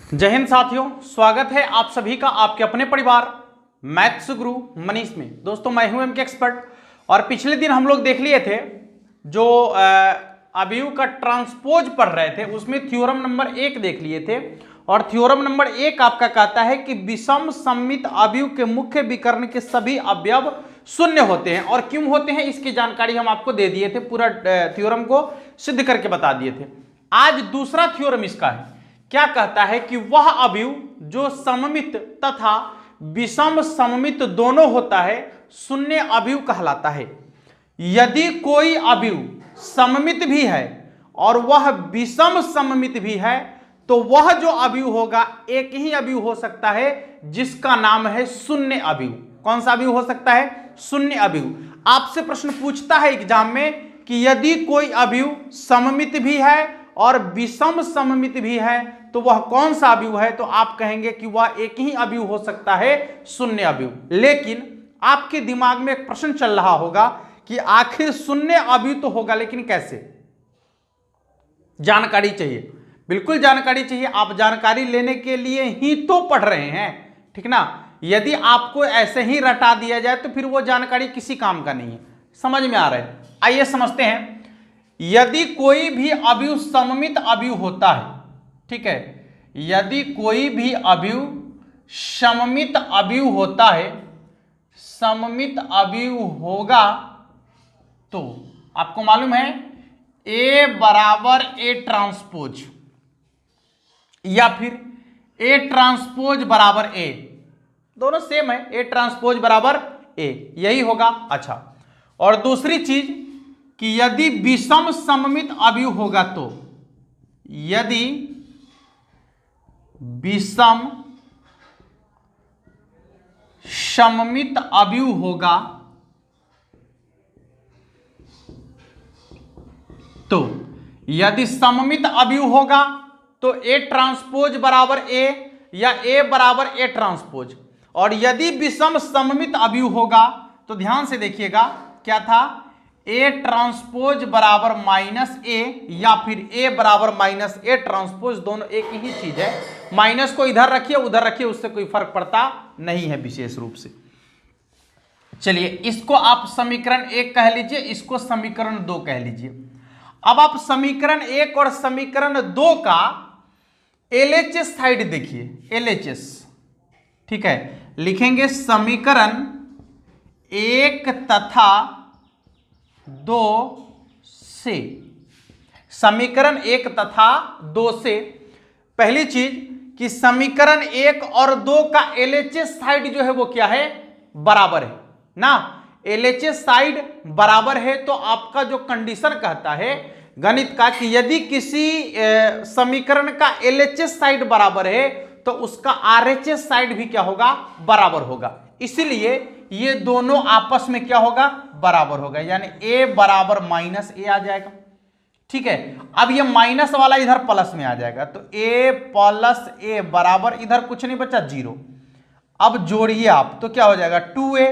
जय हिंद साथियों, स्वागत है आप सभी का आपके अपने परिवार मैथ्स गुरु मनीष में। दोस्तों मैं हूं एमके एक्सपर्ट और पिछले दिन हम लोग देख लिए थे जो अवयव का ट्रांसपोज पढ़ रहे थे, उसमें थ्योरम नंबर 1 देख लिए थे। और थ्योरम नंबर 1 आपका कहता है कि विषम सममित अवयव के मुख्य विकर्ण के सभी अवयव शून्य होते हैं। और क्यों होते हैं इसकी जानकारी हम आपको दे दिए थे, पूरा थ्योरम को सिद्ध करके बता दिए थे। आज दूसरा थ्योरम इसका है, क्या कहता है कि वह अवयव जो सममित तथा विषम सममित दोनों होता है शून्य अवयव कहलाता है। यदि कोई अवयव सममित भी है और वह विषम सममित भी है तो वह जो अवयव होगा एक ही अवयव हो सकता है जिसका नाम है शून्य अवयव। कौन सा अवयव हो सकता है? शून्य अवयव। आपसे प्रश्न पूछता है एग्जाम में कि यदि कोई अवयव सममित भी है और विषम सममित भी है तो वह कौन सा अवयव है? तो आप कहेंगे कि वह एक ही अवयव हो सकता है, शून्य अवयव। लेकिन आपके दिमाग में एक प्रश्न चल रहा होगा कि आखिर शून्य अवयव तो होगा लेकिन कैसे? जानकारी चाहिए, बिल्कुल जानकारी चाहिए। आप जानकारी लेने के लिए ही तो पढ़ रहे हैं, ठीक ना। यदि आपको ऐसे ही रटा दिया जाए तो फिर वो जानकारी किसी काम का नहीं है। समझ में आ रहा है? आइए समझते हैं। यदि कोई भी अवयव सममित अवयव होता है, ठीक है, यदि कोई भी अवयव सममित अवयव होता है, सममित अवयव होगा तो आपको मालूम है A बराबर A ट्रांसपोज या फिर A ट्रांसपोज बराबर A, दोनों सेम है। A ट्रांसपोज बराबर A यही होगा। अच्छा, और दूसरी चीज कि यदि विषम सममित अवयव होगा तो, यदि विषम सममित अवयव होगा तो, यदि सममित अवयव होगा तो A ट्रांसपोज बराबर A या A बराबर A ट्रांसपोज। और यदि विषम सममित अवयव होगा तो ध्यान से देखिएगा क्या था, A ट्रांसपोज बराबर माइनस A या फिर A बराबर माइनस A ट्रांसपोज, दोनों एक ही चीज है। माइनस को इधर रखिए उधर रखिए, उससे कोई फर्क पड़ता नहीं है विशेष रूप से। चलिए इसको आप समीकरण 1 कह लीजिए, इसको समीकरण 2 कह लीजिए। अब आप समीकरण 1 और समीकरण 2 का LHS साइड देखिए, LHS, ठीक है। लिखेंगे समीकरण 1 तथा 2 से, समीकरण 1 तथा 2 से। पहली चीज कि समीकरण 1 और 2 का LHS साइड जो है वो क्या है? बराबर है ना। LHS साइड बराबर है तो आपका जो कंडीशन कहता है गणित का कि यदि किसी समीकरण का LHS साइड बराबर है तो उसका RHS साइड भी क्या होगा? बराबर होगा। इसलिए ये दोनों आपस में क्या होगा? बराबर होगा, यानी A बराबर माइनस A आ जाएगा, ठीक है। अब ये माइनस वाला इधर प्लस में आ जाएगा तो A प्लस A बराबर, इधर कुछ नहीं बचा, 0। अब जोड़िए आप तो क्या हो जाएगा? 2A,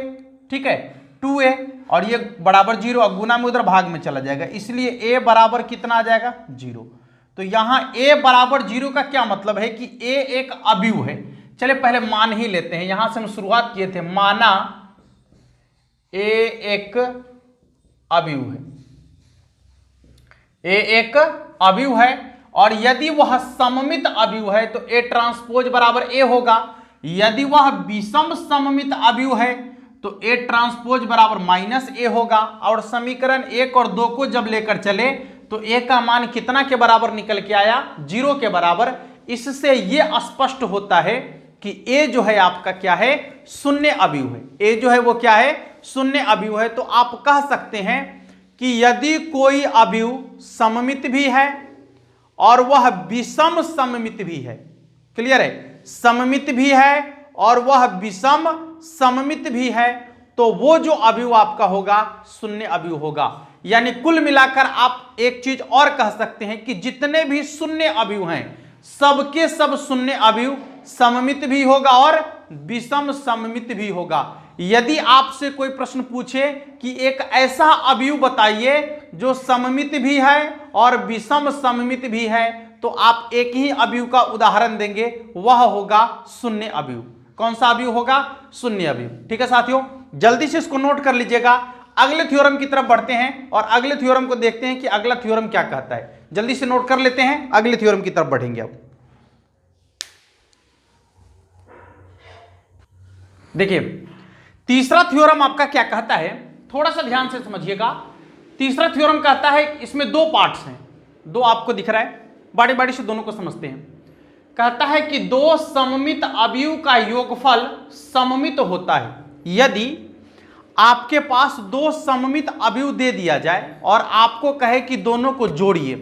ठीक है, 2A और ये बराबर 0, और गुना में उधर भाग में चला जाएगा, इसलिए A बराबर कितना आ जाएगा? 0। तो यहां A बराबर 0 का क्या मतलब है कि A एक अवयव है। चलिए पहले मान ही लेते हैं, यहां से हम शुरुआत किए थे। माना A एक अवयव है, A एक अवयव है और यदि वह सममित अवयव है तो A ट्रांसपोज बराबर A होगा। यदि वह विषम सममित अवयव है तो A ट्रांसपोज बराबर माइनस A होगा। और समीकरण 1 और 2 को जब लेकर चले तो A का मान कितना के बराबर निकल के आया? 0 के बराबर। इससे यह स्पष्ट होता है कि A जो है आपका क्या है? शून्य अवयव है। A जो है वो क्या है? शून्य अवयव है। तो आप कह सकते हैं कि यदि कोई अवयव सममित भी है और वह विषम सममित भी है, क्लियर है, सममित भी है और वह विषम सममित भी है, तो वो जो अवयव आपका होगा शून्य अवयव होगा। यानी कुल मिलाकर आप एक चीज और कह सकते हैं कि जितने भी शून्य अवयव हैं सबके सब शून्य अवयव सममित भी होगा और विषम सममित भी होगा। यदि आपसे कोई प्रश्न पूछे कि एक ऐसा अवयव बताइए जो सममित भी है और विषम सममित भी है, तो आप एक ही अवयव का उदाहरण देंगे, वह होगा शून्य अवयव। कौन सा अवयव होगा? शून्य अवयव। ठीक है साथियों, जल्दी से इसको नोट कर लीजिएगा। अगले थ्योरम की तरफ बढ़ते हैं और अगले थ्योरम को देखते हैं कि अगला थ्योरम क्या कहता है। जल्दी से नोट कर लेते हैं, अगले थ्योरम की तरफ बढ़ेंगे। अब देखिए तीसरा थ्योरम आपका क्या कहता है, थोड़ा सा ध्यान से समझिएगा। तीसरा थ्योरम कहता है, इसमें दो पार्ट्स हैं, दो आपको दिख रहा है, बारी बारी से दोनों को समझते हैं। कहता है कि दो सममित अवयव का योगफल सममित होता है यदि आपके पास दो सममित अवयव दे दिया जाए और आपको कहे कि दोनों को जोड़िए,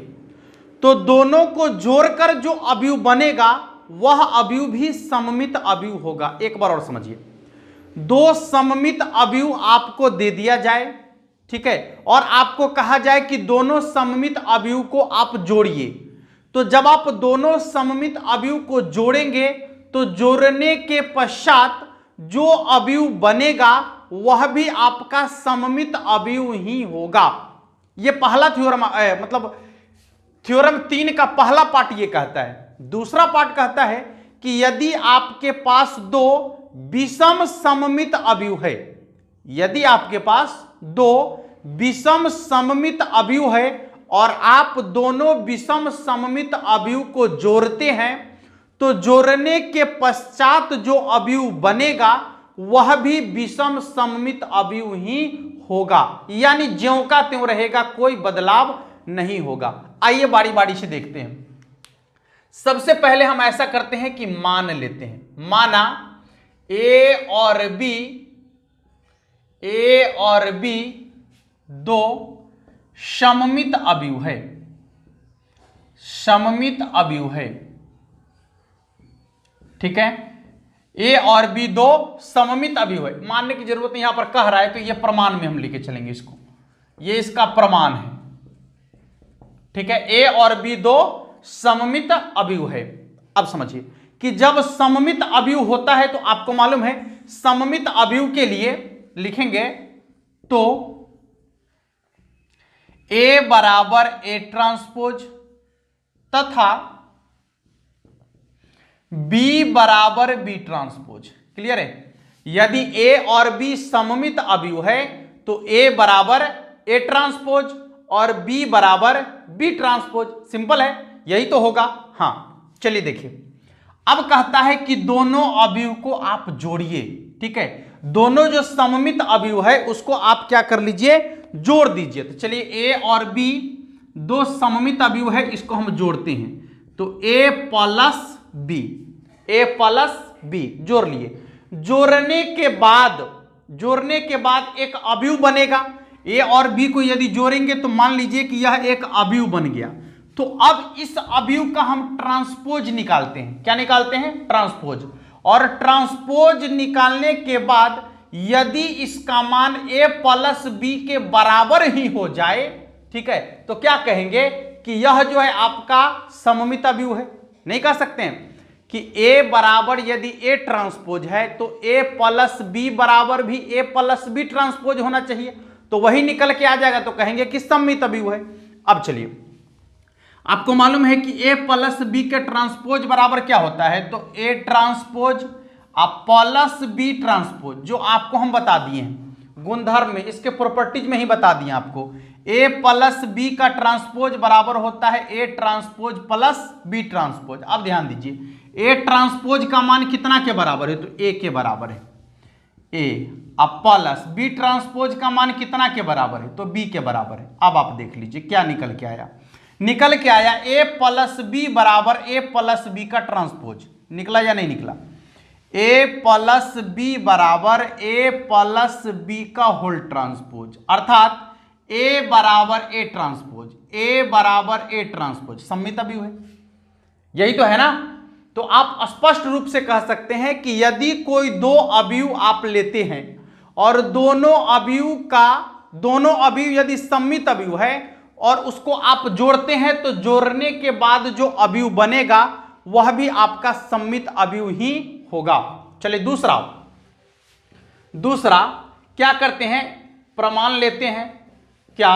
तो दोनों को जोड़कर जो अवयव बनेगा वह अवयव भी सममित अवयव होगा। एक बार और समझिए, दो सममित अवयव आपको दे दिया जाए, ठीक है, और आपको कहा जाए कि दोनों सममित अवयव को आप जोड़िए, तो जब आप दोनों सममित अवयव को जोड़ेंगे तो जोड़ने के पश्चात जो अवयव बनेगा वह भी आपका सममित अवयव ही होगा। यह पहला थ्योरम, मतलब थ्योरम 3 का पहला पार्ट यह कहता है। दूसरा पार्ट कहता है कि यदि आपके पास दो विषम सममित अवयव है, यदि आपके पास दो विषम सममित अवयव है और आप दोनों विषम सममित अवयव को जोड़ते हैं, तो जोड़ने के पश्चात जो अवयव बनेगा वह भी विषम सममित अवयव ही होगा, यानी ज्यों का त्यों रहेगा, कोई बदलाव नहीं होगा। आइए बारी बारी से देखते हैं। सबसे पहले हम ऐसा करते हैं कि मान लेते हैं, माना ए और बी दो सममित अवयव है, सममित अवयव है, ठीक है। ए और बी दो सममित अवयव है, मानने की जरूरत नहीं, यहां पर कह रहा है तो ये प्रमाण में हम लेके चलेंगे इसको, ये इसका प्रमाण है, ठीक है। ए और बी दो सममित अवयव है। अब समझिए कि जब सममित अवयव होता है तो आपको मालूम है सममित अवयव के लिए लिखेंगे तो ए बराबर ए ट्रांसपोज तथा बी बराबर बी ट्रांसपोज। क्लियर है? यदि ए और बी सममित अवयव है तो ए बराबर ए ट्रांसपोज और बी बराबर बी ट्रांसपोज। सिंपल है, यही तो होगा। हां चलिए देखिए, अब कहता है कि दोनों अवयव को आप जोड़िए, ठीक है। दोनों जो सममित अवयव है उसको आप क्या कर लीजिए, जोड़ दीजिए। तो चलिए ए और बी दो सममित अवयव है, इसको हम जोड़ते हैं, तो ए प्लस बी, ए प्लस बी जोड़ लिए। जोड़ने के बाद एक अवयव बनेगा। ए और बी को यदि जोड़ेंगे तो मान लीजिए कि यह एक अवयव बन गया, तो अब इस अवयव का हम ट्रांसपोज निकालते हैं। क्या निकालते हैं? ट्रांसपोज। और ट्रांसपोज निकालने के बाद यदि इसका मान ए प्लस बी के बराबर ही हो जाए, ठीक है, तो क्या कहेंगे कि यह जो है आपका सममित अवयव है। नहीं कह सकते हैं कि ए बराबर यदि ए ट्रांसपोज है तो ए प्लस बी बराबर भी ए प्लस बी ट्रांसपोज होना चाहिए, तो वही निकल के आ जाएगा, तो कहेंगे कि सममित अवयव है। अब चलिए, आपको मालूम है कि ए प्लस बी के ट्रांसपोज बराबर क्या होता है, तो A transpose plus B transpose, जो आपको हम बता दिए हैं गुणधर्म में, इसके प्रॉपर्टीज में ही बता दिए आपको। ए प्लस बी का ट्रांसपोज बराबर होता है A transpose plus B transpose. अब ध्यान दीजिए, ए ट्रांसपोज का मान कितना के बराबर है, तो ए के बराबर है ए, अब प्लस बी ट्रांसपोज का मान कितना के बराबर है, तो बी के बराबर है। अब आप देख लीजिए क्या निकल के आया, निकल के आया ए प्लस बी बराबर ए प्लस बी का ट्रांसपोज। निकला या नहीं निकला? ए प्लस बी बराबर ए प्लस बी का होल ट्रांसपोज, अर्थात ए बराबर ए ट्रांसपोज, ए बराबर ए ट्रांसपोज सममित अवयव है। यही तो है ना? तो आप स्पष्ट रूप से कह सकते हैं कि यदि कोई दो अवयव आप लेते हैं और दोनों अवयव यदि सममित अवयव है और उसको आप जोड़ते हैं, तो जोड़ने के बाद जो अवयव बनेगा वह भी आपका सममित अवयव ही होगा। चलिए दूसरा क्या करते हैं, प्रमाण लेते हैं। क्या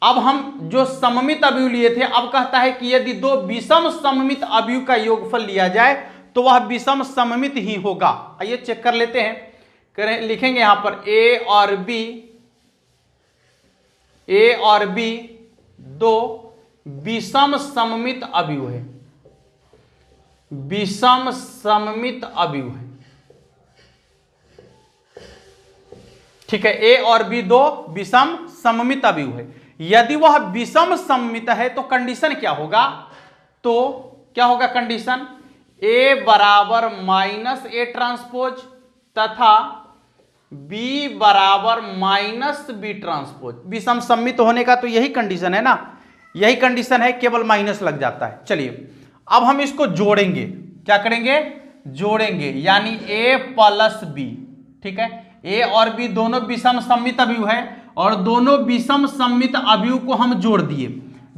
अब हम जो सममित अवयव लिए थे, अब कहता है कि यदि दो विषम सममित अवयव का योगफल लिया जाए तो वह विषम सममित ही होगा। आइए चेक कर लेते हैं, लिखेंगे यहां पर ए और बी दो विषम सममित अवयव है, विषम सममित अवयव है। ठीक है, ए और बी दो विषम सममित अवयव है। यदि वह विषम सममित है तो कंडीशन क्या होगा, तो क्या होगा कंडीशन, ए बराबर माइनस ए ट्रांसपोज तथा बी बराबर माइनस बी ट्रांसपोज। विषम सममित होने का तो यही कंडीशन है ना, यही कंडीशन है, केवल माइनस लग जाता है। चलिए अब हम इसको जोड़ेंगे, क्या करेंगे, जोड़ेंगे, यानी ए प्लस बी। ठीक है, ए और बी दोनों विषम सममित अवयव है और दोनों विषम सममित अवयव को हम जोड़ दिए,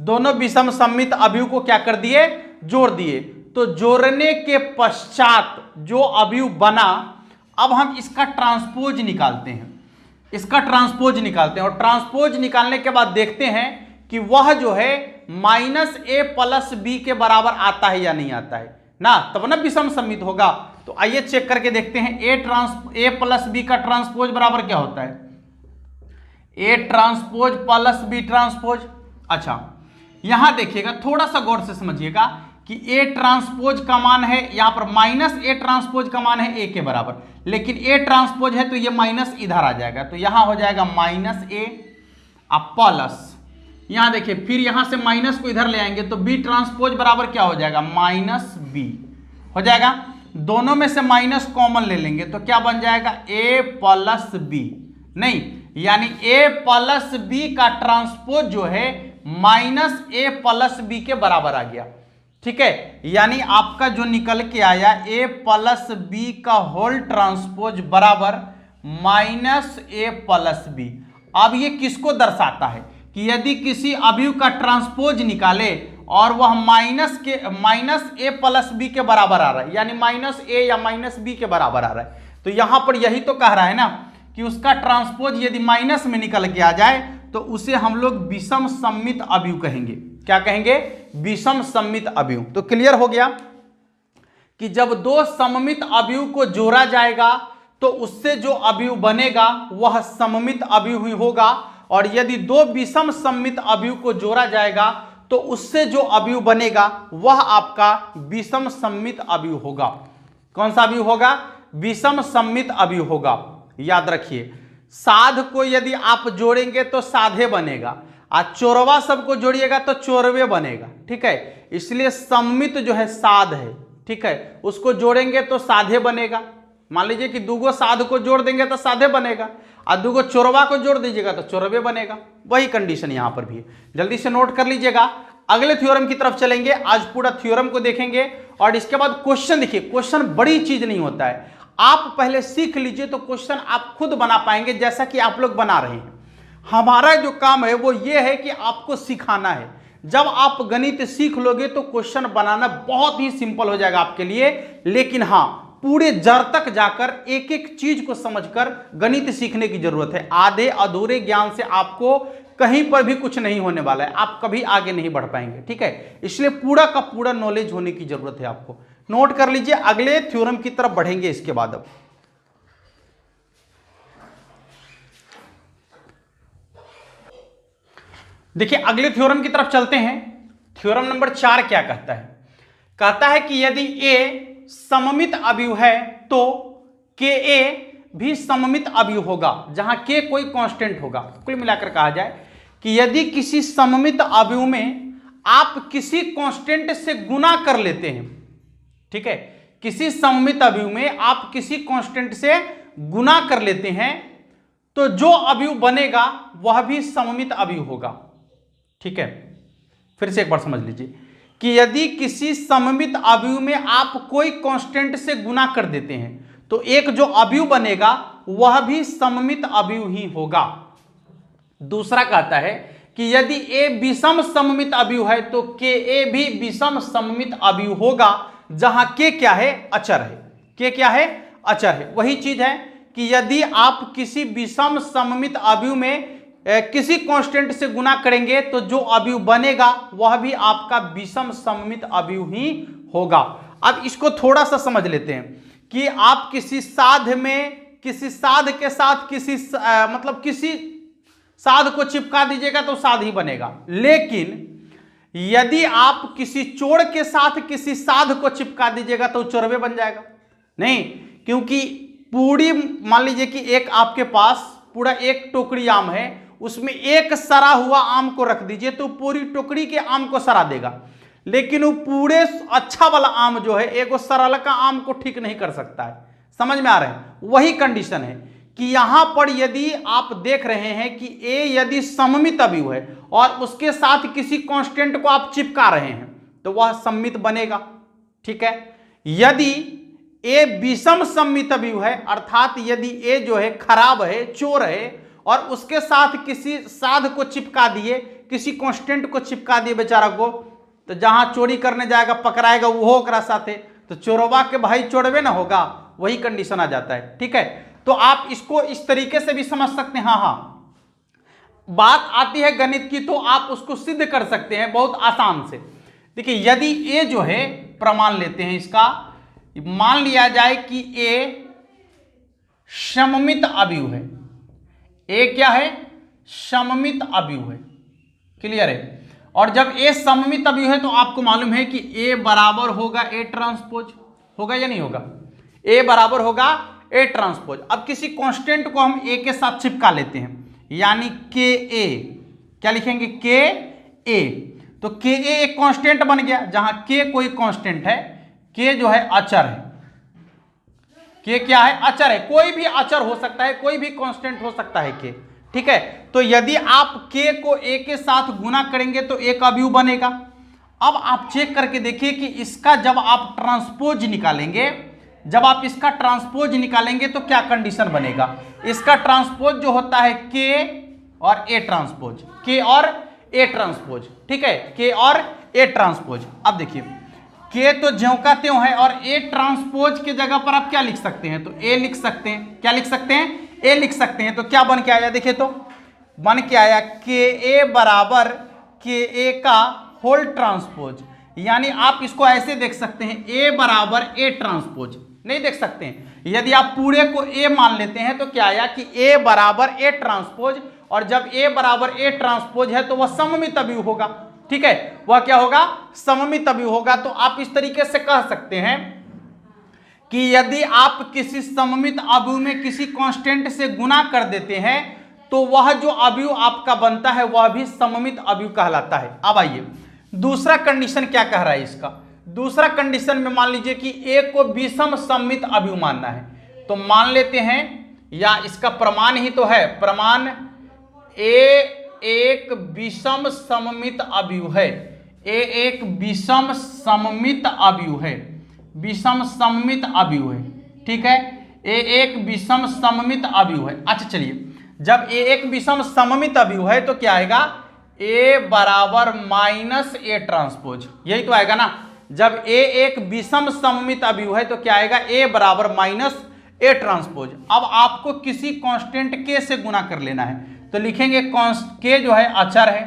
दोनों विषम सममित अवयव को क्या कर दिए, जोड़ दिए। तो जोड़ने के पश्चात जो अवयव बना, अब हम इसका ट्रांसपोज निकालते हैं, इसका ट्रांसपोज निकालते हैं और ट्रांसपोज निकालने के बाद देखते हैं कि वह जो है माइनस ए प्लस बी के बराबर आता है या नहीं आता है ना, तब ना विषम सममित होगा। तो आइए चेक करके देखते हैं, ए प्लस बी का ट्रांसपोज बराबर क्या होता है, A transpose plus B transpose. अच्छा यहां देखिएगा, थोड़ा सा गौर से समझिएगा कि ए ट्रांसपोज का मान है यहां पर माइनस ए ट्रांसपोज का मान है ए के बराबर, लेकिन ए ट्रांसपोज है तो ये माइनस इधर आ जाएगा, तो यहां हो जाएगा माइनस ए अब प्लस, यहां देखिए फिर यहां से माइनस को इधर ले आएंगे तो बी ट्रांसपोज बराबर क्या हो जाएगा, माइनस बी हो जाएगा। दोनों में से माइनस कॉमन ले लेंगे तो क्या बन जाएगा, ए प्लस बी, नहीं यानी ए प्लस बी का ट्रांसपोज जो है माइनस ए प्लस बी के बराबर आ गया। ठीक है, यानी आपका जो निकल के आया ए प्लस बी का होल ट्रांसपोज बराबर माइनस ए प्लस बी। अब ये किसको दर्शाता है कि यदि किसी अवयव का ट्रांसपोज निकाले और वह माइनस ए प्लस बी के बराबर आ रहा है, यानी माइनस ए या माइनस बी के बराबर आ रहा है, तो यहां पर यही तो कह रहा है ना कि उसका ट्रांसपोज यदि माइनस में निकल के आ जाए तो उसे हम लोग विषम सममित अवयव कहेंगे। क्या कहेंगे, विषम सममित अवयव। तो क्लियर हो गया कि जब दो सममित अवयव को जोड़ा जाएगा तो उससे जो अवयव बनेगा वह सममित अवयव ही होगा, और यदि दो विषम सममित अवयव को जोड़ा जाएगा तो उससे जो अवयव बनेगा वह आपका विषम सममित अवयव होगा। कौन सा अवयव होगा, विषम सममित अवयव होगा। याद रखिए, साध को यदि आप जोड़ेंगे तो साधे बनेगा, और चोरवा सबको जोड़िएगा तो चोरवे बनेगा। ठीक है, इसलिए सममित जो है साध है, ठीक है, उसको जोड़ेंगे तो साधे बनेगा। मान लीजिए कि दूगो साध को जोड़ देंगे तो साधे बनेगा, और दूगो चोरवा को जोड़ दीजिएगा तो चोरवे बनेगा। वही कंडीशन यहां पर भी है, जल्दी से नोट कर लीजिएगा। अगले थ्योरम की तरफ चलेंगे, आज पूरा थ्योरम को देखेंगे और इसके बाद क्वेश्चन। देखिए क्वेश्चन बड़ी चीज नहीं होता है, आप पहले सीख लीजिए तो क्वेश्चन आप खुद बना पाएंगे, जैसा कि आप लोग बना रहे हैं। हमारा जो काम है वो ये है कि आपको सिखाना है। जब आप गणित सीख लोगे तो क्वेश्चन बनाना बहुत ही सिंपल हो जाएगा आपके लिए, लेकिन हाँ पूरे जड़ तक जाकर एक एक चीज को समझकर गणित सीखने की जरूरत है। आधे अधूरे ज्ञान से आपको कहीं पर भी कुछ नहीं होने वाला है, आप कभी आगे नहीं बढ़ पाएंगे। ठीक है, इसलिए पूरा का पूरा नॉलेज होने की जरूरत है आपको। नोट कर लीजिए, अगले थ्योरम की तरफ बढ़ेंगे इसके बाद। अब देखिए अगले थ्योरम की तरफ चलते हैं। थ्योरम नंबर 4 क्या कहता है, कहता है कि यदि ए सममित अवयव है तो के ए भी सममित अवयव होगा, जहां के कोई कांस्टेंट होगा। कुल मिलाकर कहा जाए कि यदि किसी सममित अवयव में आप किसी कांस्टेंट से गुना कर लेते हैं, ठीक है, किसी सममित अवयव में आप किसी कांस्टेंट से गुना कर लेते हैं तो जो अवयव बनेगा वह भी सममित अवयव होगा। ठीक है, फिर से एक बार समझ लीजिए कि यदि किसी सममित अवयव में आप कोई कांस्टेंट से गुना कर देते हैं तो एक जो अवयव बनेगा वह भी सममित अवयव ही होगा। दूसरा कहता है कि यदि ए विषम सममित अवयव है तो के ए भी विषम सममित अवयव होगा, जहां के क्या है, अचर है। के क्या है, अचर है। वही चीज है कि यदि आप किसी विषम सममित अवयव में किसी कांस्टेंट से गुना करेंगे तो जो अवयव बनेगा वह भी आपका विषम सममित अवयव ही होगा। अब इसको थोड़ा सा समझ लेते हैं कि आप किसी साध में किसी साध के साथ किसी साध को चिपका दीजिएगा तो साध ही बनेगा, लेकिन यदि आप किसी चोर के साथ किसी साध को चिपका दीजिएगा तो चोरवे बन जाएगा नहीं, क्योंकि पूरी मान लीजिए कि एक आपके पास पूरा एक टोकरी आम है, उसमें एक सड़ा हुआ आम को रख दीजिए तो पूरी टोकरी के आम को सड़ा देगा, लेकिन वो पूरे अच्छा वाला आम जो है एक सरल का आम को ठीक नहीं कर सकता है। समझ में आ रहा है? वही कंडीशन है कि यहां पर यदि आप देख रहे हैं कि ए यदि सममित अवयव है और उसके साथ किसी कांस्टेंट को आप चिपका रहे हैं तो वह सममित बनेगा, ठीक है। यदि ए विषम सममित अवयव है, अर्थात यदि ए जो है खराब है, चोर है, और उसके साथ किसी साध को चिपका दिए, किसी कांस्टेंट को चिपका दिए बेचारा को, तो जहां चोरी करने जाएगा पकड़ाएगा वो ओकरा साथे, तो चोरवा के भाई चोरवे ना होगा, वही कंडीशन आ जाता है, ठीक है। तो आप इसको इस तरीके से भी समझ सकते हैं। हाँ, बात आती है गणित की तो आप उसको सिद्ध कर सकते हैं बहुत आसान से। देखिए, यदि ए जो है, प्रमाण लेते हैं इसका, मान लिया जाए कि ए सममित अवयव है। ए क्या है? सममित अवयव है, क्लियर है। और जब ए सममित अवयव है तो आपको मालूम है कि ए बराबर होगा ए ट्रांसपोज, होगा या नहीं होगा? ए बराबर होगा ए ट्रांसपोज। अब किसी कांस्टेंट को हम ए के साथ चिपका लेते हैं, यानी के ए, क्या लिखेंगे? के ए। तो के ए एक कांस्टेंट बन गया, जहां के कोई कांस्टेंट है, के जो है अचर है। के क्या है? अचर है। कोई भी अचर हो सकता है, कोई भी कांस्टेंट हो सकता है के, ठीक है। तो यदि आप के को ए के साथ गुना करेंगे तो एक अवयव बनेगा। अब आप चेक करके देखिए कि इसका जब आप ट्रांसपोज निकालेंगे, जब आप इसका ट्रांसपोज निकालेंगे तो क्या कंडीशन बनेगा? इसका ट्रांसपोज जो होता है के और ए ट्रांसपोज, के और ए ट्रांसपोज, ठीक है, के और ए ट्रांसपोज। अब देखिए, के तो ज्यों का त्यों है और ए ट्रांसपोज की जगह पर आप क्या लिख सकते हैं? तो ए लिख सकते हैं। क्या लिख सकते हैं? ए लिख सकते हैं। तो क्या बन के आया? देखिए, तो बन के आया के ए बराबर के ए का होल ट्रांसपोज। यानी आप इसको ऐसे देख सकते हैं, ए बराबर ए ट्रांसपोज। नहीं देख सकते हैं? यदि आप पूरे को ए मान लेते हैं तो क्या आया कि ए बराबर ए ट्रांसपोज, और जब ए बराबर ए ट्रांसपोज है तो वह सममित अवयव होगा, ठीक है। वह क्या होगा? सममित अवयव होगा। तो आप इस तरीके से कह सकते हैं कि यदि आप किसी सममित अवयव में किसी कांस्टेंट से गुना कर देते हैं तो वह जो अवयव आपका बनता है वह भी सममित अवयव कहलाता है। अब आइए, दूसरा कंडीशन क्या कह रहा है इसका? दूसरा कंडीशन में मान लीजिए कि ए को विषम सममित अवयव मानना है, तो मान लेते हैं, या इसका प्रमाण ही तो है, प्रमाण ए एक विषम सममित अवयव है। ए एक विषम सममित अवयव है, विषम सममित अवयव है, ठीक है। ए एक विषम सममित अवयव है। अच्छा चलिए, जब ए एक विषम सममित अवयव है तो क्या आएगा? ए बराबर माइनस ए ट्रांसपोज, यही तो आएगा ना। जब ए एक विषम सममित अवयव है तो क्या आएगा? ए बराबर माइनस ए ट्रांसपोज। अब आपको किसी कांस्टेंट के से गुना कर लेना है, तो लिखेंगे के जो है अचर है,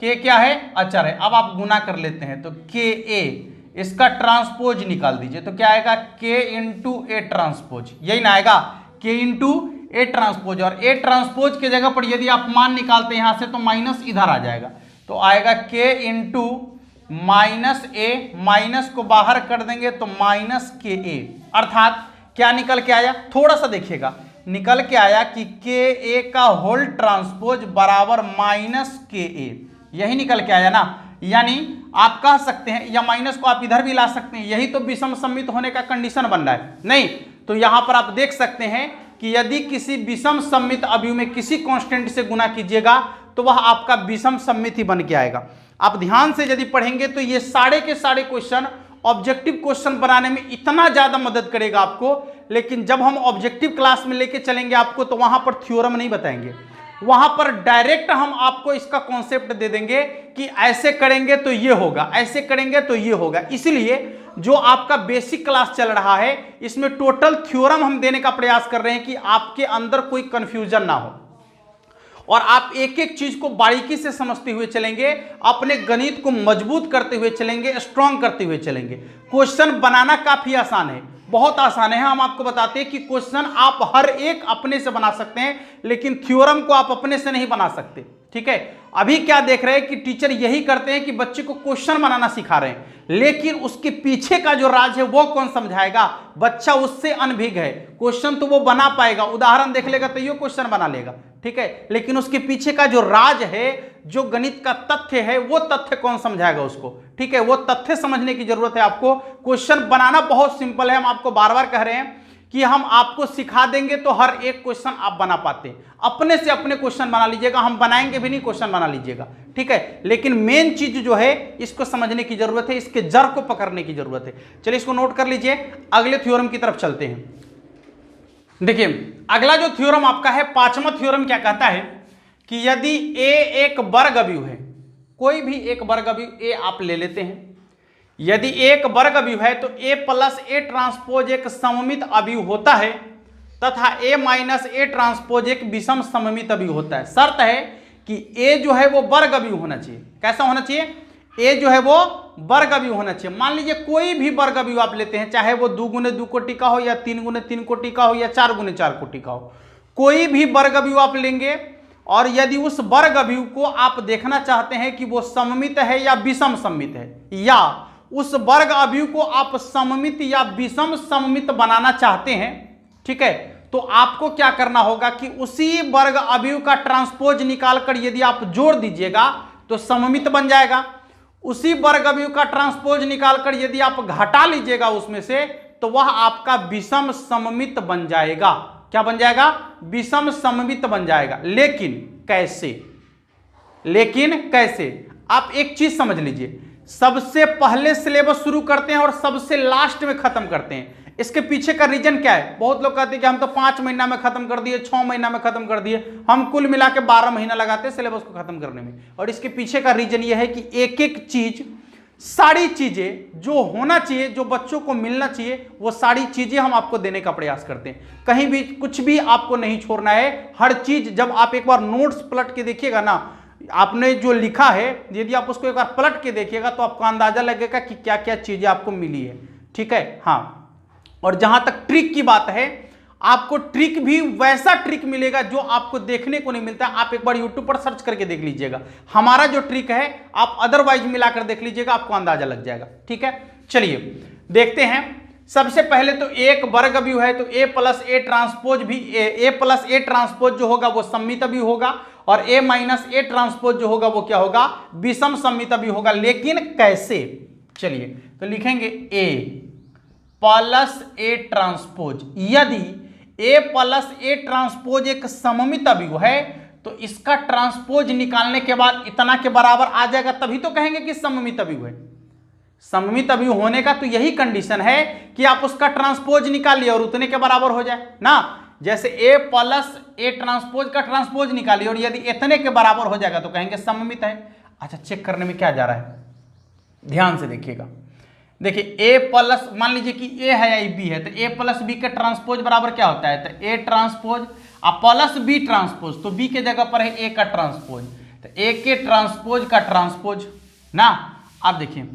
के क्या है? अचर है। अब आप गुना कर लेते हैं तो के ए, इसका ट्रांसपोज निकाल दीजिए तो क्या आएगा? के इंटू ए ट्रांसपोज, यही ना आएगा? के इंटू ए ट्रांसपोज। और ए ट्रांसपोज की जगह पर यदि आप मान निकालते हैं यहां से तो माइनस इधर आ जाएगा, तो आएगा के इंटू माइनस ए, माइनस को बाहर कर देंगे तो माइनस के ए। अर्थात क्या निकल के आया? थोड़ा सा देखिएगा, निकल के आया कि के ए का होल ट्रांसपोज बराबर माइनस के ए, यही निकल के आया ना। यानी आप कह सकते हैं, या माइनस को आप इधर भी ला सकते हैं, यही तो विषम सममित होने का कंडीशन बन रहा है। नहीं तो यहां पर आप देख सकते हैं कि यदि किसी विषम सममित अवयव में किसी कांस्टेंट से गुना कीजिएगा तो वह आपका विषम सममित ही बन के आएगा। आप ध्यान से यदि पढ़ेंगे तो ये सारे के सारे क्वेश्चन ऑब्जेक्टिव क्वेश्चन बनाने में इतना ज्यादा मदद करेगा आपको, लेकिन जब हम ऑब्जेक्टिव क्लास में लेके चलेंगे आपको तो वहां पर थ्योरम नहीं बताएंगे, वहां पर डायरेक्ट हम आपको इसका कॉन्सेप्ट दे देंगे कि ऐसे करेंगे तो ये होगा, ऐसे करेंगे तो ये होगा। इसलिए जो आपका बेसिक क्लास चल रहा है इसमें टोटल थ्योरम हम देने का प्रयास कर रहे हैं कि आपके अंदर कोई कंफ्यूजन ना हो। और आप एक एक चीज को बारीकी से समझते हुए चलेंगे, अपने गणित को मजबूत करते हुए चलेंगे, स्ट्रांग करते हुए चलेंगे। क्वेश्चन बनाना काफी आसान है, बहुत आसान है। हम आपको बताते हैं कि क्वेश्चन आप हर एक अपने से बना सकते हैं, लेकिन थ्योरम को आप अपने से नहीं बना सकते। ठीक है, अभी क्या देख रहे हैं कि टीचर यही करते हैं कि बच्चे को क्वेश्चन बनाना सिखा रहे हैं, लेकिन उसके पीछे का जो राज है वो कौन समझाएगा? बच्चा उससे अनभिज्ञ है। क्वेश्चन तो वो बना पाएगा, उदाहरण देख लेगा तो ये क्वेश्चन बना लेगा, ठीक है, लेकिन उसके पीछे का जो राज है, जो गणित का तथ्य है, वो तथ्य कौन समझाएगा उसको? ठीक है, वो तथ्य समझने की जरूरत है आपको। क्वेश्चन बनाना बहुत सिंपल है, हम आपको बार बार कह रहे हैं कि हम आपको सिखा देंगे तो हर एक क्वेश्चन आप बना पाते हैं। अपने से अपने क्वेश्चन बना लीजिएगा, हम बनाएंगे भी नहीं, क्वेश्चन बना लीजिएगा, ठीक है। लेकिन मेन चीज जो है इसको समझने की जरूरत है, इसके जड़ को पकड़ने की जरूरत है। चलिए इसको नोट कर लीजिए, अगले थ्योरम की तरफ चलते हैं। देखिए अगला जो थ्योरम आपका है, पांचवा थ्योरम क्या कहता है कि यदि ए एक वर्ग अवयव है, कोई भी एक वर्ग अवयव ए आप ले लेते हैं, यदि एक वर्ग अवयव है तो ए प्लस ए ट्रांसपोज एक सममित अवयव होता है तथा ए माइनस ए ट्रांसपोज एक विषम सममित अवयव होता है। शर्त है कि ए जो है वो वर्ग अवयव होना चाहिए। कैसा होना चाहिए? ए जो है वो वर्ग अवयव होना चाहिए। मान लीजिए कोई भी वर्ग अवयव आप लेते हैं, चाहे वो 2 गुने 2 कोटि का हो या 3 गुने 3 कोटि का हो या 4 गुने 4 कोटि का हो, कोई भी वर्ग अवयव आप लेंगे और यदि उस वर्ग अवयव को आप देखना चाहते हैं कि वो सममित है या विषम सममित है, या उस वर्ग अवयव को आप सममित या विषम सममित बनाना चाहते हैं, ठीक है, तो आपको क्या करना होगा कि उसी वर्ग अवयव का ट्रांसपोज निकालकर यदि आप जोड़ दीजिएगा तो सममित बन जाएगा। उसी वर्ग अवयव का ट्रांसपोज निकालकर यदि आप घटा लीजिएगा उसमें से, तो वह आपका विषम सममित बन जाएगा। क्या बन जाएगा? विषम सममित बन जाएगा। लेकिन कैसे? लेकिन कैसे? आप एक चीज समझ लीजिए, सबसे पहले सिलेबस शुरू करते हैं और सबसे लास्ट में खत्म करते हैं। इसके पीछे का रीजन क्या है? बहुत लोग कहते हैं कि हम तो 5 महीना में खत्म कर दिए, 6 महीना में खत्म कर दिए, हम कुल मिला के 12 महीना लगाते हैं सिलेबस को खत्म करने में। और इसके पीछे का रीजन यह है कि एक एक चीज, सारी चीजें जो होना चाहिए, जो बच्चों को मिलना चाहिए, वो सारी चीजें हम आपको देने का प्रयास करते हैं। कहीं भी कुछ भी आपको नहीं छोड़ना है। हर चीज जब आप एक बार नोट्स पलट के देखिएगा ना, आपने जो लिखा है यदि आप उसको एक बार पलट के देखिएगा तो आपको अंदाजा लगेगा कि क्या क्या चीजें आपको मिली है, ठीक है। हाँ, और जहां तक ट्रिक की बात है, आपको ट्रिक भी वैसा ट्रिक मिलेगा जो आपको देखने को नहीं मिलता। आप एक बार YouTube पर सर्च करके देख लीजिएगा, हमारा जो ट्रिक है आप अदरवाइज मिलाकर देख लीजिएगा, आपको अंदाजा लग जाएगा, ठीक है। चलिए देखते हैं। सबसे पहले तो एक वर्ग अवयव है तो ए प्लस ए ट्रांसपोज भी, ए प्लस ए ट्रांसपोज जो होगा वो सममित अवयव होगा, और ए माइनस ए ट्रांसपोज जो होगा वो क्या होगा? विषम सममित अवयव होगा। लेकिन कैसे? चलिए तो लिखेंगे ए प्लस ए ट्रांसपोज, यदि ए प्लस ए ट्रांसपोज एक सममित अवयव है तो इसका ट्रांसपोज निकालने के बाद इतना के बराबर आ जाएगा, तभी तो कहेंगे कि सममित अवयव है। सममित अवयव होने का तो यही कंडीशन है कि आप उसका ट्रांसपोज निकालिए और उतने के बराबर हो जाए ना। जैसे ए प्लस ए ट्रांसपोज का ट्रांसपोज निकालिए और यदि इतने के बराबर हो जाएगा तो कहेंगे सममित है। अच्छा, चेक करने में क्या जा रहा है, ध्यान से देखिएगा। देखिए ए प्लस, मान लीजिए कि ए है या बी है, तो ए प्लस बी का ट्रांसपोज बराबर क्या होता है? तो ए ट्रांसपोज अब प्लस बी ट्रांसपोज, तो बी के जगह पर है ए का ट्रांसपोज, तो ए के ट्रांसपोज का ट्रांसपोज ना। अब देखिए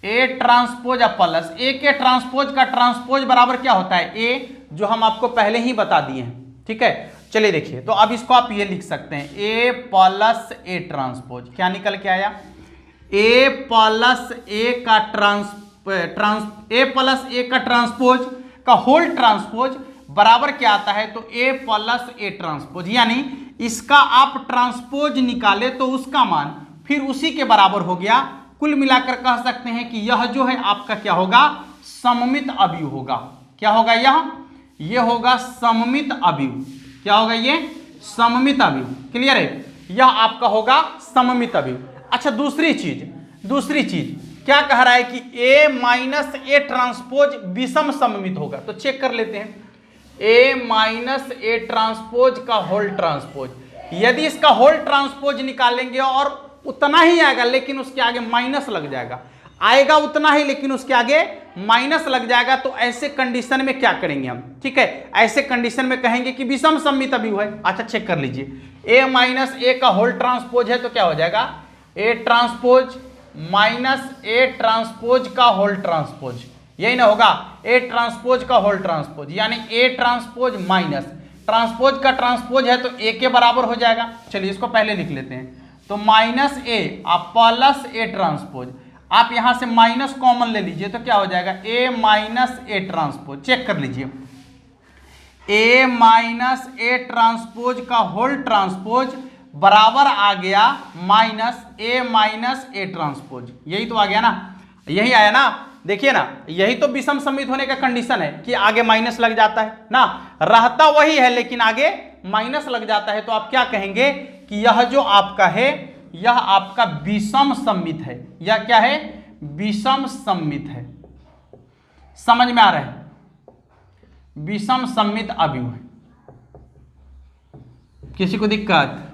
ए ट्रांसपोज अब प्लस ए के ट्रांसपोज का ट्रांसपोज बराबर क्या होता है? ए, जो हम आपको पहले ही बता दिए हैं, ठीक है। चलिए देखिए, तो अब इसको आप ये लिख सकते हैं, ए प्लस ए ट्रांसपोज, क्या निकल के आया? ए प्लस ए का ए प्लस ए का ट्रांसपोज का होल ट्रांसपोज बराबर क्या आता है? तो ए प्लस ए ट्रांसपोज, यानी इसका आप ट्रांसपोज निकाले तो उसका मान फिर उसी के बराबर हो गया। कुल मिलाकर कह सकते हैं कि यह जो है आपका क्या होगा? सममित अवयव होगा। क्या होगा? ये होगा सममित अवयव। क्या होगा? ये सममित अवयव। क्लियर है? यह आपका होगा सममित अवयव। अच्छा, दूसरी चीज क्या कह रहा है कि a माइनस ए ट्रांसपोज विषम सममित होगा, तो चेक कर लेते हैं। a माइनस ए ट्रांसपोज का होल ट्रांसपोज, यदि इसका होल ट्रांसपोज निकालेंगे और उतना ही आएगा लेकिन उसके आगे माइनस लग जाएगा। आएगा उतना ही, लेकिन उसके आगे माइनस लग जाएगा। तो ऐसे कंडीशन में क्या करेंगे हम, ठीक है, ऐसे कंडीशन में कहेंगे कि विषम सममित अभिव्यव है। अच्छा चेक कर लीजिए, ए माइनस ए का होल ट्रांसपोज है तो क्या हो जाएगा, A transpose minus A transpose का होल ट्रांसपोज, यही ना होगा, ए ट्रांसपोज का होल ट्रांसपोज, यानी ए ट्रांसपोज माइनस ट्रांसपोज का ट्रांसपोज है तो ए के बराबर हो जाएगा। चलिए इसको पहले लिख लेते हैं, तो minus A plus A transpose, आप यहां से माइनस कॉमन ले लीजिए तो क्या हो जाएगा, ए माइनस ए ट्रांसपोज। चेक कर लीजिए, ए माइनस ए ट्रांसपोज का होल ट्रांसपोज बराबर आ गया माइनस ए ट्रांसपोज, यही तो आ गया ना, यही आया ना, देखिए ना, यही तो विषम सममित होने का कंडीशन है कि आगे माइनस लग जाता है ना, रहता वही है लेकिन आगे माइनस लग जाता है। तो आप क्या कहेंगे कि यह जो आपका है, यह आपका विषम सममित है, या क्या है, विषम सममित है। समझ में आ रहा है, विषम सममित अभिव्यव है। किसी को दिक्कत,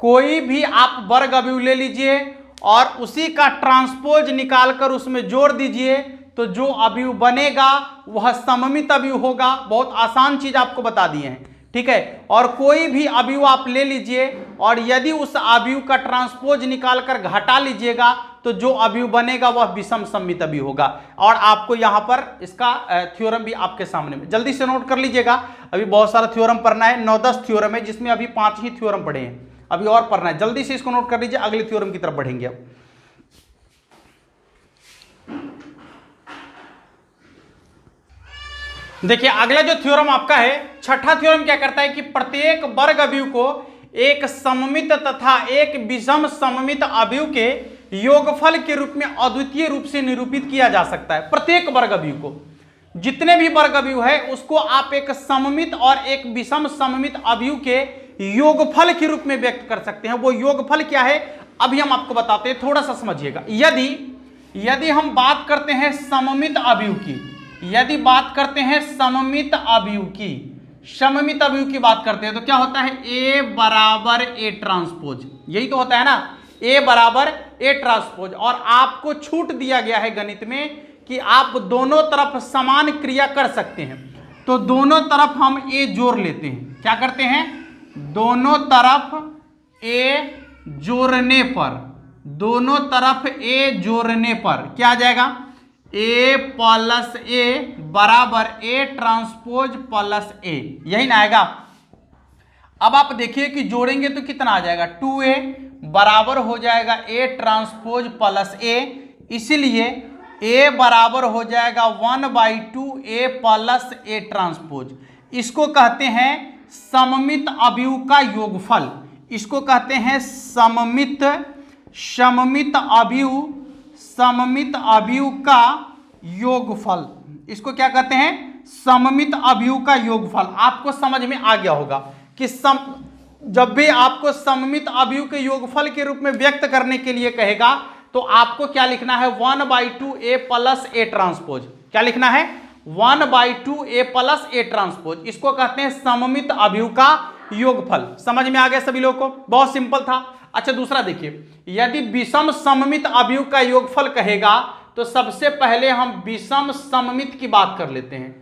कोई भी आप वर्ग अभिव्यव ले लीजिए और उसी का ट्रांसपोज निकालकर उसमें जोड़ दीजिए तो जो अभिव्यव बनेगा वह सममित अभिव्यव होगा। बहुत आसान चीज आपको बता दिए हैं, ठीक है। और कोई भी अभिव्यव आप ले लीजिए और यदि उस अभिव्यव का ट्रांसपोज निकालकर घटा लीजिएगा तो जो अभिव्यव बनेगा वह विषम सममित अभिव्यव होगा। और आपको यहां पर इसका थ्योरम भी आपके सामने में, जल्दी से नोट कर लीजिएगा, अभी बहुत सारा थ्योरम पढ़ना है, 9-10 थ्योरम है जिसमें अभी 5 ही थ्योरम पढ़े हैं, अभी और पढ़ना है। जल्दी से इसको नोट कर लीजिए, अगले थ्योरम की तरफ बढ़ेंगे अब। देखिए अगला जो थ्योरम आपका है, छठा थ्योरम क्या करता है कि प्रत्येक वर्ग अभिव्यव को एक सममित तथा एक विषम सममित अभिव्यव के योगफल के रूप में अद्वितीय रूप से निरूपित किया जा सकता है। प्रत्येक वर्ग अभिव्यव को, जितने भी वर्ग अभिव्यव है उसको आप एक सममित और एक विषम सममित अभिव्यव के योगफल के रूप में व्यक्त कर सकते हैं। वो योगफल क्या है अभी हम आपको बताते हैं, थोड़ा सा समझिएगा। यदि हम बात करते हैं सममित अभिव्यव की, यदि बात करते हैं सममित अभिव्यव की बात करते हैं तो क्या होता है, ए बराबर ए ट्रांसपोज, यही तो होता है ना, ए बराबर ए ट्रांसपोज। और आपको छूट दिया गया है गणित में कि आप दोनों तरफ समान क्रिया कर सकते हैं, तो दोनों तरफ हम ए जोड़ लेते हैं। क्या करते हैं, दोनों तरफ ए जोड़ने पर, दोनों तरफ ए जोड़ने पर क्या आ जाएगा, ए प्लस ए बराबर ए ट्रांसपोज प्लस ए, यही ना आएगा। अब आप देखिए कि जोड़ेंगे तो कितना आ जाएगा, 2a बराबर हो जाएगा ए ट्रांसपोज प्लस ए, इसलिए a बराबर हो जाएगा 1/2 ए प्लस ए ट्रांसपोज। इसको कहते हैं सममित अभिव्यव का योगफल, इसको कहते हैं सममित अभिव्यव का योगफल, इसको क्या कहते हैं, सममित अभिव्यव का योगफल। आपको समझ में आ गया होगा कि जब भी आपको सममित अभिव्यव के योगफल के रूप में व्यक्त करने के लिए कहेगा तो आपको क्या लिखना है, 1/2 ए प्लस ए ट्रांसपोज। क्या लिखना है, 1/2 ए प्लस ए ट्रांसपोज। इसको कहते हैं सममित अभिव्यव का योगफल। समझ में आ गया सभी लोगों को, बहुत सिंपल था। अच्छा दूसरा देखिए, यदि विषम सममित अभिव्यव का योगफल कहेगा तो सबसे पहले हम विषम सममित की बात कर लेते हैं,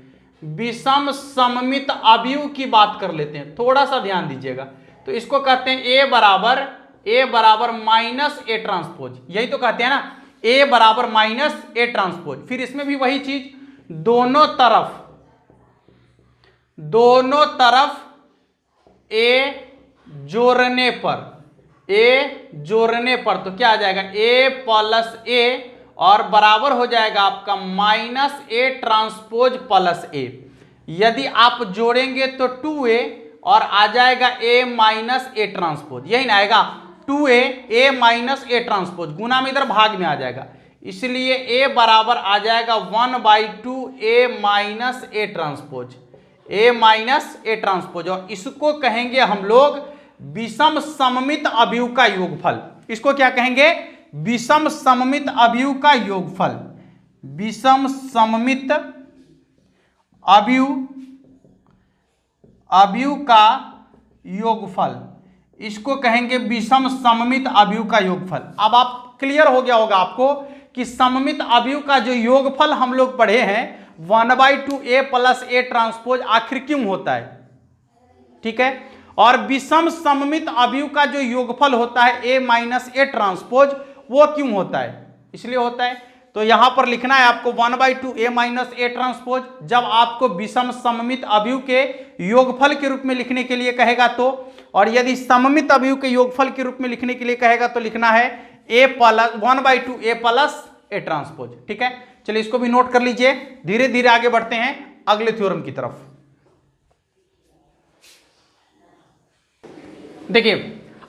विषम सममित अभिव्यव की बात कर लेते हैं, थोड़ा सा ध्यान दीजिएगा। तो इसको कहते हैं ए बराबर माइनस ए ट्रांसपोज, यही तो कहते हैं ना, ए बराबर माइनस ए ट्रांसपोज। फिर इसमें भी वही चीज, दोनों तरफ ए जोड़ने पर तो क्या आ जाएगा, ए प्लस ए और बराबर हो जाएगा आपका माइनस ए ट्रांसपोज प्लस ए। यदि आप जोड़ेंगे तो 2a और आ जाएगा ए माइनस ए ट्रांसपोज, यही ना आएगा, 2a A minus A transpose, गुना में इधर भाग में आ जाएगा, इसलिए ए बराबर आ जाएगा 1/2 A minus A transpose, A minus A transpose. और इसको कहेंगे हम लोग विषम सममित अभिव्यव का योगफल। इसको क्या कहेंगे, विषम सममित अभिव्यव का योगफल, विषम सममित अभिव्यव का योगफल, इसको कहेंगे विषम सममित अभिव्यव का योगफल। अब आप क्लियर हो गया होगा आपको कि सममित अवयव का जो योगफल हम लोग पढ़े हैं 1/2 A प्लस A ट्रांसपोज आखिर क्यों होता है, ठीक है। और विषम सममित अवयव का जो योगफल होता है A माइनस A ट्रांसपोज वो क्यों होता है, इसलिए होता है। तो यहां पर लिखना है आपको 1/2 A माइनस A ट्रांसपोज। जब आपको विषम सममित अवयव के योगफल के रूप में लिखने के लिए कहेगा तो, और यदि सममित अवयव के योगफल के रूप में लिखने के लिए कहेगा तो लिखना है 1/2 A प्लस A ट्रांसपोज, ठीक है। चलिए इसको भी नोट कर लीजिए। धीरे धीरे आगे बढ़ते हैं अगले थ्योरम की तरफ। देखिए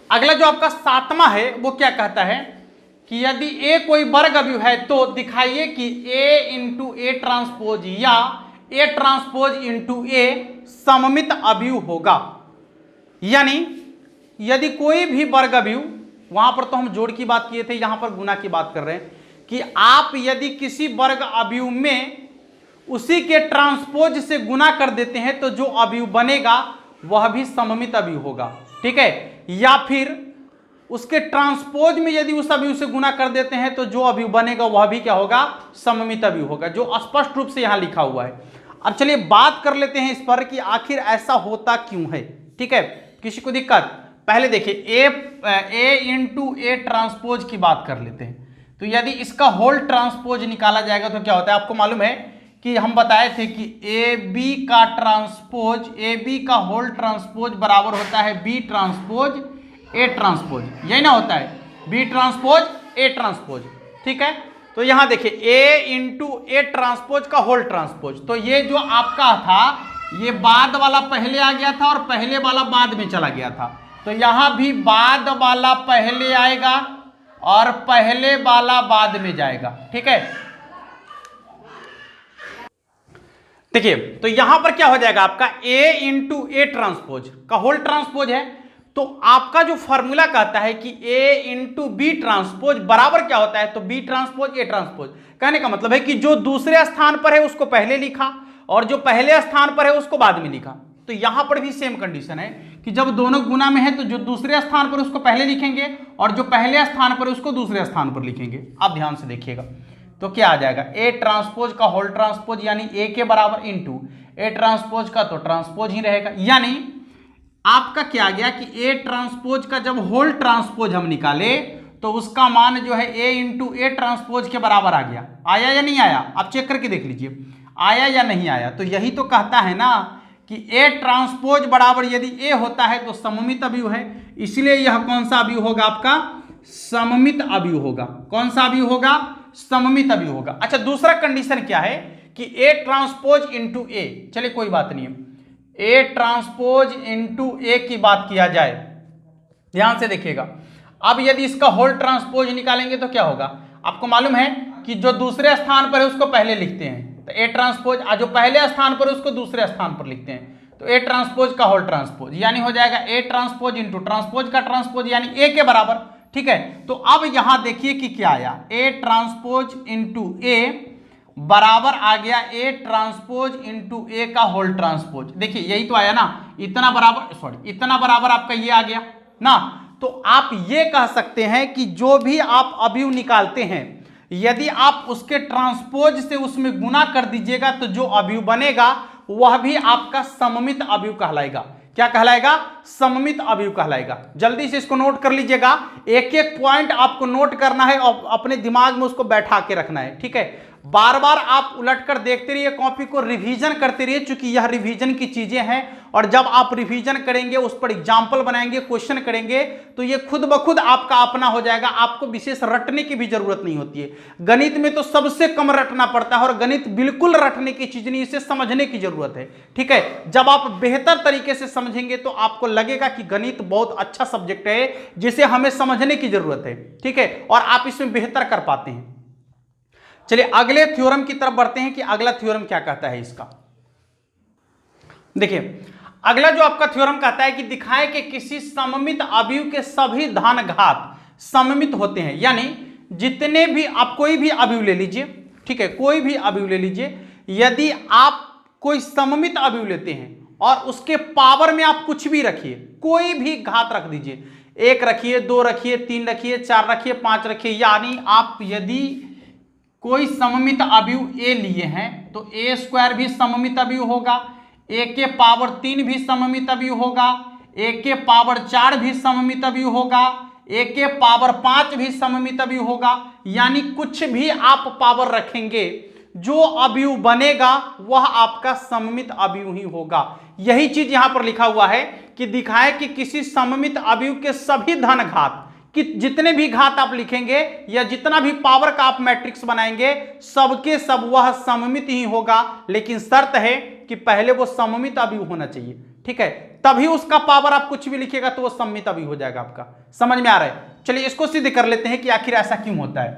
अगला जो आपका 7वां है वो क्या कहता है कि यदि A कोई वर्ग अवयव है तो दिखाइए कि A इंटू A ट्रांसपोज या A ट्रांसपोज इंटू A सममित अवयव होगा। यानी यदि कोई भी वर्ग अवयव, वहां पर तो हम जोड़ की बात किए थे, यहां पर गुना की बात कर रहे हैं कि आप यदि किसी वर्ग अवयव में उसी के ट्रांसपोज से गुना कर देते हैं तो जो अवयव बनेगा वह भी सममित अवयव होगा, ठीक है। या फिर उसके ट्रांसपोज में यदि उस अवयव से गुना कर देते हैं तो जो अवयव बनेगा वह भी क्या होगा, सममित अवयव होगा, जो स्पष्ट रूप से यहां लिखा हुआ है। अब चलिए बात कर लेते हैं इस पर कि आखिर ऐसा होता क्यों है, ठीक है। किसी को दिक्कत? पहले देखिए A इंटू A ट्रांसपोज की बात कर लेते हैं। तो यदि इसका होल ट्रांसपोज निकाला जाएगा तो क्या होता है, आपको मालूम है कि हम बताए थे कि AB का होल ट्रांसपोज बराबर होता है B ट्रांसपोज A ट्रांसपोज, यही ना होता है, B ट्रांसपोज A ट्रांसपोज, ठीक है। तो यहां देखिए A इंटू A ट्रांसपोज का होल ट्रांसपोज, तो ये जो आपका था ये बाद वाला पहले आ गया था और पहले वाला बाद में चला गया था, तो यहां भी बाद वाला पहले आएगा और पहले वाला बाद में जाएगा, ठीक है। देखिए तो यहां पर क्या हो जाएगा आपका A इंटू A ट्रांसपोज का होल ट्रांसपोज है, तो आपका जो फॉर्मूला कहता है कि A इंटू B ट्रांसपोज बराबर क्या होता है, तो B ट्रांसपोज A ट्रांसपोज। कहने का मतलब है कि जो दूसरे स्थान पर है उसको पहले लिखा और जो पहले स्थान पर है उसको बाद में लिखा। तो यहां पर भी सेम कंडीशन है कि जब दोनों गुना में है तो जो दूसरे स्थान पर उसको पहले लिखेंगे और जो पहले स्थान पर उसको दूसरे स्थान पर लिखेंगे। अब ध्यान से देखिएगा तो क्या आ जाएगा, A ट्रांसपोज का होल ट्रांसपोज यानी A के बराबर इंटू A ट्रांसपोज का तो ट्रांसपोज ही रहेगा, यानी आपका क्या आ गया कि A ट्रांसपोज का जब होल ट्रांसपोज हम निकाले तो उसका मान जो है A इंटू A ट्रांसपोज के बराबर आ गया। आया या नहीं आया, आप चेक करके देख लीजिए आया या नहीं आया। तो यही तो कहता है ना कि A ट्रांसपोज बराबर यदि A होता है तो सममित अवयव है, इसलिए यह कौन सा अवयव होगा आपका, सममित अवयव होगा। कौन सा अवयव होगा, सममित अवयव होगा। अच्छा दूसरा कंडीशन क्या है कि A ट्रांसपोज इंटू A, चलिए कोई बात नहीं है, A ट्रांसपोज इंटू A की बात किया जाए, ध्यान से देखिएगा। अब यदि इसका होल ट्रांसपोज निकालेंगे तो क्या होगा, आपको मालूम है कि जो दूसरे स्थान पर है उसको पहले लिखते हैं, तो A ट्रांसपोज, जो पहले स्थान पर उसको दूसरे स्थान पर लिखते हैं, तो A ट्रांसपोज का होल ट्रांसपोज यानी हो जाएगा A ट्रांसपोज इंटू ट्रांसपोज का ट्रांसपोज यानी A के बराबर, ठीक है। तो अब यहां देखिए कि क्या आया, A ट्रांसपोज इंटू A बराबर आ गया A ट्रांसपोज इंटू A का होल ट्रांसपोज। देखिए यही तो आया ना, इतना बराबर आपका ये आ गया ना। तो आप ये कह सकते हैं कि जो भी आप अवयव निकालते हैं यदि आप उसके ट्रांसपोज से उसमें गुना कर दीजिएगा तो जो अवयव बनेगा वह भी आपका सममित अवयव कहलाएगा। क्या कहलाएगा, सममित अवयव कहलाएगा। जल्दी से इसको नोट कर लीजिएगा, एक एक पॉइंट आपको नोट करना है और अपने दिमाग में उसको बैठा के रखना है, ठीक है। बार बार आप उलटकर देखते रहिए, कॉपी को रिवीजन करते रहिए, क्योंकि यह रिवीजन की चीजें हैं और जब आप रिवीजन करेंगे उस पर एग्जाम्पल बनाएंगे, क्वेश्चन करेंगे तो ये खुद ब खुद आपका अपना हो जाएगा। आपको विशेष रटने की भी जरूरत नहीं होती है। गणित में तो सबसे कम रटना पड़ता है और गणित बिल्कुल रटने की चीज नहीं, इसे समझने की जरूरत है, ठीक है। जब आप बेहतर तरीके से समझेंगे तो आपको लगेगा कि गणित बहुत अच्छा सब्जेक्ट है जिसे हमें समझने की जरूरत है, ठीक है, और आप इसमें बेहतर कर पाते हैं। चलिए अगले थ्योरम की तरफ बढ़ते हैं कि अगला थ्योरम क्या कहता है इसका। देखिए अगला जो आपका थ्योरम कहता है कि दिखाएं कि किसी सममित अवयव के सभी धन घात सममित होते हैं। यानी जितने भी आप कोई भी अवयव ले लीजिए, ठीक है, कोई भी अवयव ले लीजिए, यदि आप कोई सममित अवयव लेते हैं और उसके पावर में आप कुछ भी रखिए, कोई भी घात रख दीजिए, 1 रखिए, 2 रखिए, 3 रखिए, 4 रखिए, 5 रखिए, यानी आप यदि कोई सममित अवयव ए लिए हैं तो ए स्क्वायर भी सममित अवयव होगा, ए के पावर 3 भी सममित अवयव होगा, ए के पावर 4 भी सममित अवयव होगा, ए के पावर 5 भी सममित अवयव होगा। यानी कुछ भी आप पावर रखेंगे, जो अवयव बनेगा वह आपका सममित अवयव ही होगा। यही चीज यहां पर लिखा हुआ है कि दिखाए कि किसी सममित अवयव के सभी धन घात, कि जितने भी घात आप लिखेंगे या जितना भी पावर का आप मैट्रिक्स बनाएंगे, सबके सब वह सममित ही होगा, लेकिन शर्त है कि पहले वो सममित अवयव होना चाहिए, ठीक है, तभी उसका पावर आप कुछ भी लिखिएगा तो वो सममित अवयव हो जाएगा। आपका समझ में आ रहा है? चलिए इसको सिद्ध कर लेते हैं कि आखिर ऐसा क्यों होता है।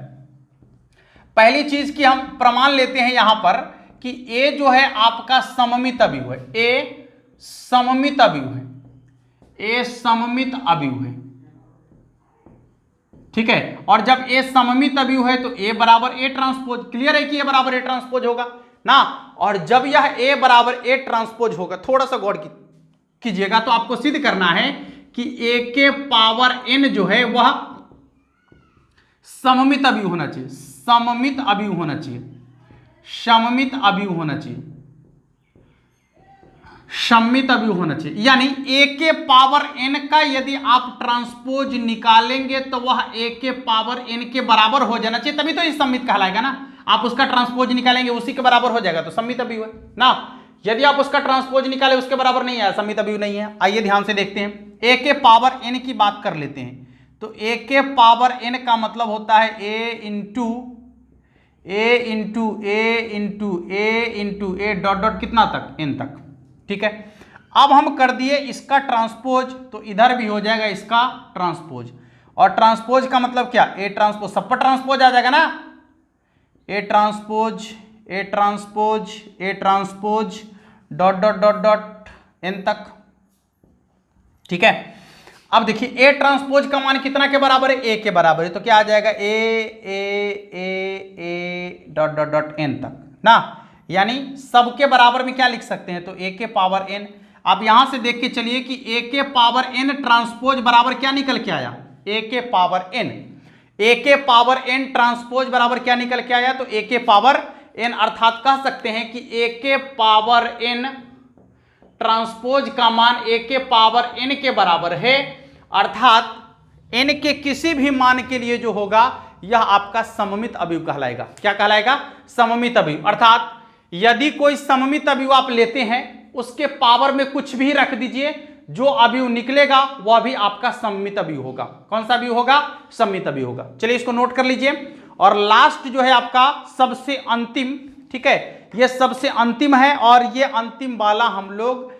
पहली चीज की हम प्रमाण लेते हैं यहां पर कि ए जो है आपका सममित अवयव है, ए सममित अवयव है, ए सममित अवयव है, ठीक है। और जब ए सममित अवयव है तो ए बराबर ए ट्रांसपोज, क्लियर है कि ए बराबर ए ट्रांसपोज होगा ना। और जब यह ए बराबर ए ट्रांसपोज होगा, थोड़ा सा गौर कीजिएगा, तो आपको सिद्ध करना है कि ए के पावर एन जो है वह सममित अवयव होना चाहिए, सममित अवयव होना चाहिए, सममित अवयव होना चाहिए, सममित अवयव होना चाहिए। यानी ए के पावर एन का यदि आप ट्रांसपोज निकालेंगे तो वह ए के पावर एन के बराबर हो जाना चाहिए, तभी तो ये सममित कहलाएगा ना। आप उसका ट्रांसपोज निकालेंगे उसी के बराबर हो जाएगा तो सममित अवयव है ना। यदि आप उसका ट्रांसपोज निकाले उसके बराबर नहीं है, सममित अवयव नहीं है। आइए ध्यान से देखते हैं, ए के पावर एन की बात कर लेते हैं। तो ए के पावर एन का मतलब होता है ए इंटू ए डॉट डॉट कितना तक, एन तक, ठीक है। अब हम कर दिए इसका ट्रांसपोज तो इधर भी हो जाएगा इसका ट्रांसपोज, और ट्रांसपोज का मतलब क्या, ए ट्रांसपोज, सब पर ट्रांसपोज आ जाएगा ना, A transpose A transpose A transpose dot dot dot dot n तक, ठीक है। अब देखिए ए ट्रांसपोज का मान कितना के बराबर है, ए के बराबर है, तो क्या आ जाएगा A dot dot dot n तक ना। यानी सबके बराबर में क्या लिख सकते हैं, तो ए के पावर एन। आप यहां से देख के चलिए कि ए के पावर एन ट्रांसपोज बराबर क्या निकल के आया, ए के पावर एन, ए के पावर एन ट्रांसपोज बराबर क्या निकल के आया, तो ए के पावर एन, अर्थात कह सकते हैं कि ए के पावर एन ट्रांसपोज का मान ए के पावर एन के बराबर है, अर्थात एन के किसी भी मान के लिए जो होगा यह आपका सममित अवयव कहलाएगा। क्या कहलाएगा, सममित अवयव। अर्थात यदि कोई सममित अवयव आप लेते हैं, उसके पावर में कुछ भी रख दीजिए, जो अवयव निकलेगा वह भी आपका सममित अवयव होगा। कौन सा अवयव होगा, सममित अवयव होगा। चलिए इसको नोट कर लीजिए। और लास्ट जो है आपका सबसे अंतिम, ठीक है, यह सबसे अंतिम है और ये अंतिम वाला हम लोग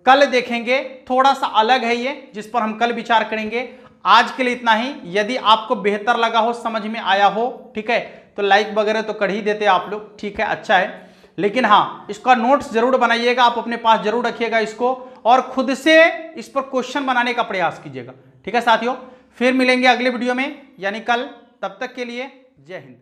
कल देखेंगे, थोड़ा सा अलग है ये, जिस पर हम कल विचार करेंगे। आज के लिए इतना ही। यदि आपको बेहतर लगा हो, समझ में आया हो, ठीक है, तो लाइक वगैरह तो कर ही देते आप लोग, ठीक है, अच्छा है। लेकिन हाँ, इसका नोट्स जरूर बनाइएगा, आप अपने पास जरूर रखिएगा इसको, और खुद से इस पर क्वेश्चन बनाने का प्रयास कीजिएगा, ठीक है साथियों। फिर मिलेंगे अगले वीडियो में, यानी कल। तब तक के लिए जय हिंद।